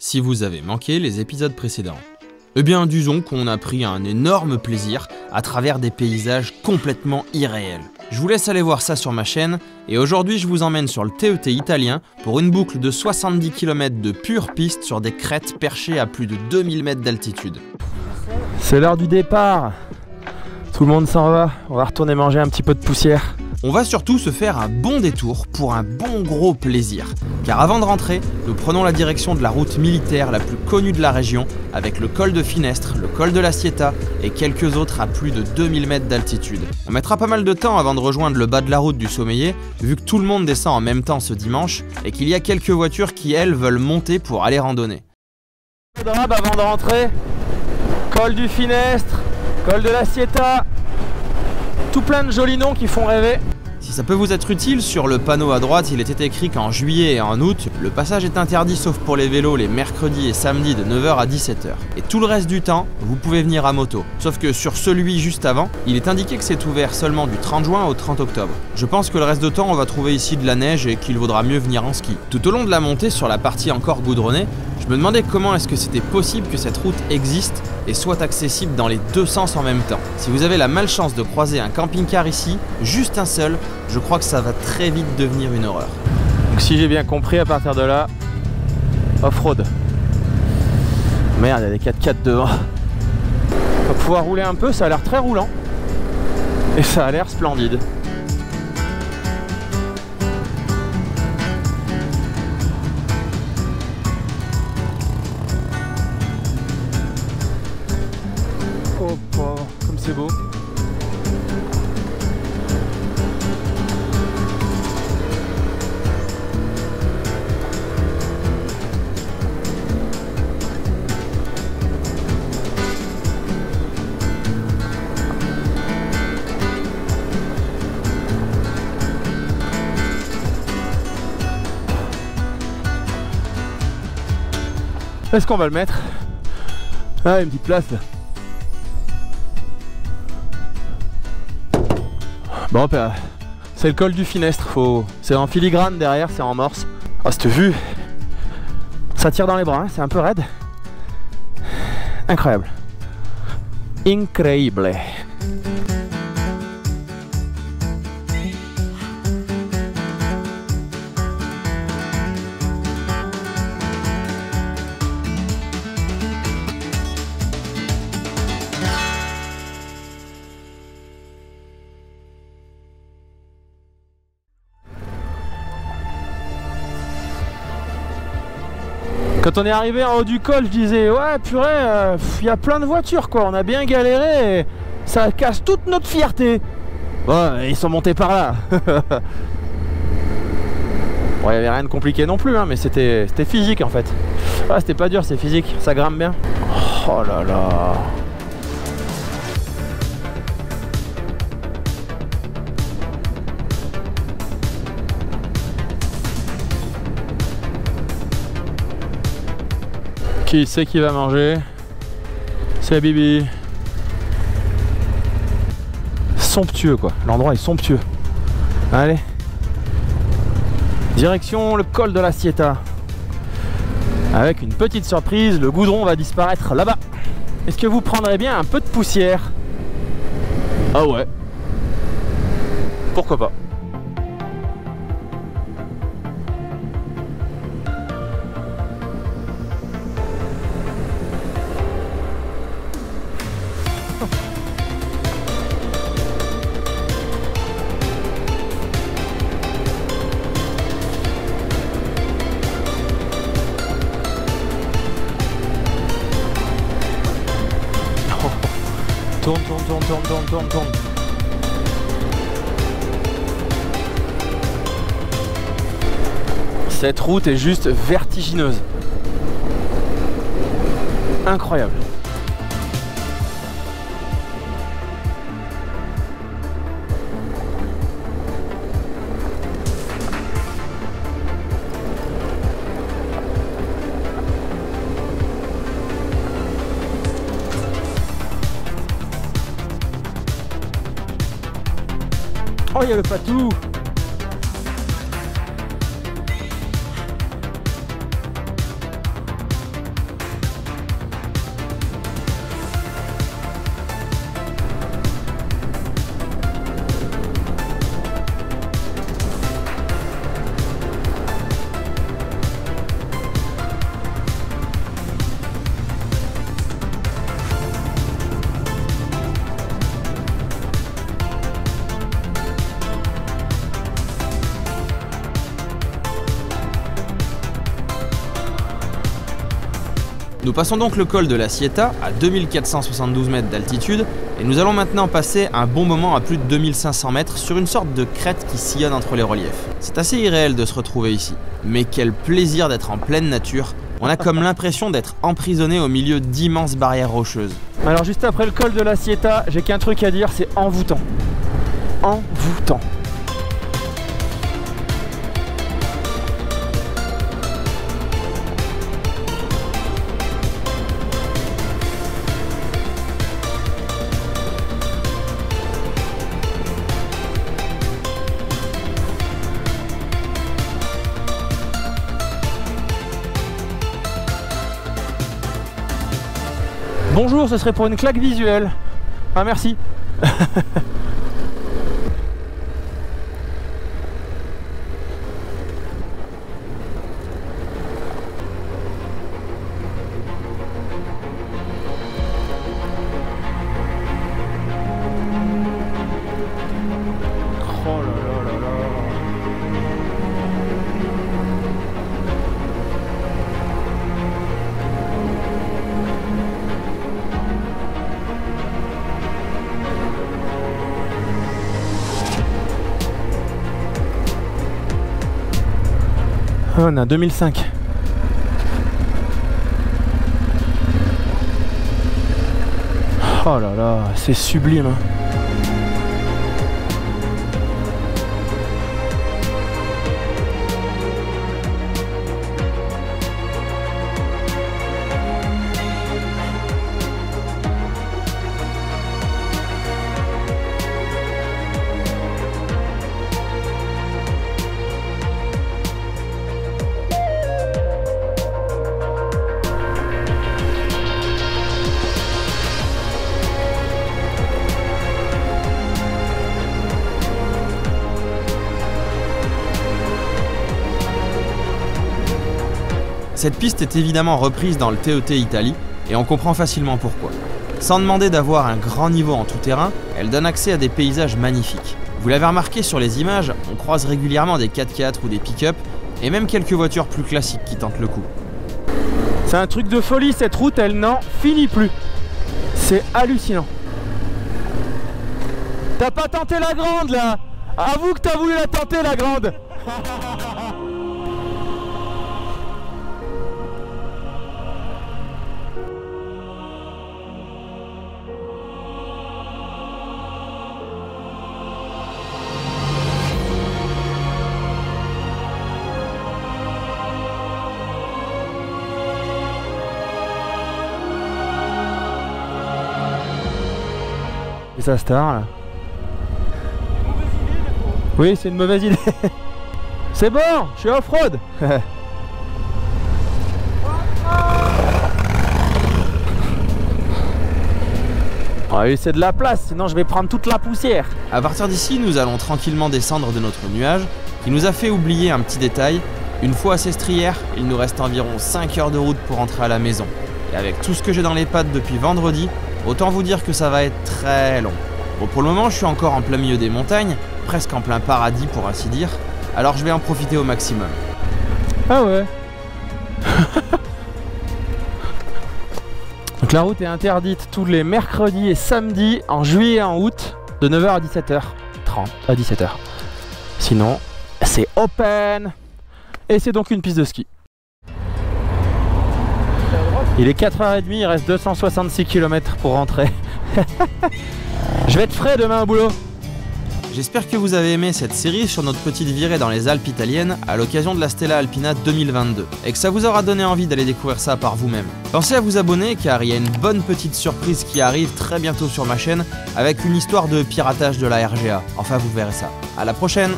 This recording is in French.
si vous avez manqué les épisodes précédents. Eh bien, disons qu'on a pris un énorme plaisir à travers des paysages complètement irréels. Je vous laisse aller voir ça sur ma chaîne, et aujourd'hui je vous emmène sur le TET italien pour une boucle de 70 km de pure piste sur des crêtes perchées à plus de 2000 mètres d'altitude. C'est l'heure du départ. Tout le monde s'en va, on va retourner manger un petit peu de poussière. On va surtout se faire un bon détour pour un bon gros plaisir. Car avant de rentrer, nous prenons la direction de la route militaire la plus connue de la région, avec le col de Finestre, le col de la Sieta et quelques autres à plus de 2000 mètres d'altitude. On mettra pas mal de temps avant de rejoindre le bas de la route du Sommeillé, vu que tout le monde descend en même temps ce dimanche et qu'il y a quelques voitures qui, elles, veulent monter pour aller randonner. Avant de rentrer, col du Finestre, col de la Sieta, tout plein de jolis noms qui font rêver. Si ça peut vous être utile, sur le panneau à droite, il était écrit qu'en juillet et en août, le passage est interdit sauf pour les vélos les mercredis et samedis de 9h à 17h. Et tout le reste du temps, vous pouvez venir à moto. Sauf que sur celui juste avant, il est indiqué que c'est ouvert seulement du 30 juin au 30 octobre. Je pense que le reste de temps, on va trouver ici de la neige et qu'il vaudra mieux venir en ski. Tout au long de la montée sur la partie encore goudronnée, je me demandais comment est-ce que c'était possible que cette route existe et soit accessible dans les deux sens en même temps. Si vous avez la malchance de croiser un camping-car ici, juste un seul, je crois que ça va très vite devenir une horreur. Donc si j'ai bien compris, à partir de là, off-road. Merde, il y a des 4x4 devant. On va pouvoir rouler un peu, ça a l'air très roulant. Et ça a l'air splendide. Oh, comme c'est beau. Est-ce qu'on va le mettre? Ah, une petite place là. Bon, bah, c'est le col du Finestre, c'est en filigrane derrière, c'est en morse. Ah, cette vue, ça tire dans les bras, hein, c'est un peu raide. Incroyable. Incroyable. Quand on est arrivé en haut du col, je disais ouais purée, y a plein de voitures quoi, on a bien galéré et ça casse toute notre fierté. Bon, ils sont montés par là. Bon, il n'y avait rien de compliqué non plus, hein, mais c'était physique en fait. Ah, c'était pas dur, c'est physique, ça grimpe bien. Oh là là. Qui c'est qui va manger? C'est Bibi. Somptueux quoi, l'endroit est somptueux. Allez. Direction le col de la Sieta. Avec une petite surprise, le goudron va disparaître là-bas. Est-ce que vous prendrez bien un peu de poussière? Ah ouais. Pourquoi pas? Tourne, tourne, tourne, tourne, tourne, tourne, tourne. Cette route est juste vertigineuse. Incroyable. Oh, il y a le patou. Nous passons donc le col de la Sieta à 2472 mètres d'altitude et nous allons maintenant passer un bon moment à plus de 2500 mètres sur une sorte de crête qui sillonne entre les reliefs. C'est assez irréel de se retrouver ici, mais quel plaisir d'être en pleine nature. On a comme l'impression d'être emprisonné au milieu d'immenses barrières rocheuses. Alors juste après le col de la Sieta, j'ai qu'un truc à dire, c'est envoûtant. Envoûtant. Bonjour, ce serait pour une claque visuelle. Ah merci. Oh là là là là. On a 2005. Oh là là, c'est sublime. Cette piste est évidemment reprise dans le TET Italie et on comprend facilement pourquoi. Sans demander d'avoir un grand niveau en tout terrain, elle donne accès à des paysages magnifiques. Vous l'avez remarqué sur les images, on croise régulièrement des 4x4 ou des pick-up et même quelques voitures plus classiques qui tentent le coup. C'est un truc de folie, cette route, elle n'en finit plus. C'est hallucinant. T'as pas tenté la grande là? Avoue que t'as voulu la tenter la grande. Et ça star là. Oui, c'est une mauvaise idée. C'est bon, je suis off-road. On va laisser de la place, sinon je vais prendre toute la poussière. À partir d'ici, nous allons tranquillement descendre de notre nuage, qui nous a fait oublier un petit détail. Une fois à Sestrières, il nous reste environ 5 heures de route pour rentrer à la maison. Et avec tout ce que j'ai dans les pattes depuis vendredi, autant vous dire que ça va être très long. Bon, pour le moment, je suis encore en plein milieu des montagnes, presque en plein paradis pour ainsi dire, alors je vais en profiter au maximum. Ah ouais. Donc la route est interdite tous les mercredis et samedis en juillet et en août de 9h à 17h30 à 17h. Sinon, c'est open. Et c'est donc une piste de ski. Il est 4h30, il reste 266 km pour rentrer. Je vais être frais demain au boulot. J'espère que vous avez aimé cette série sur notre petite virée dans les Alpes italiennes à l'occasion de la Stella Alpina 2022 et que ça vous aura donné envie d'aller découvrir ça par vous-même. Pensez à vous abonner car il y a une bonne petite surprise qui arrive très bientôt sur ma chaîne avec une histoire de piratage de la RGA. Enfin, vous verrez ça. À la prochaine!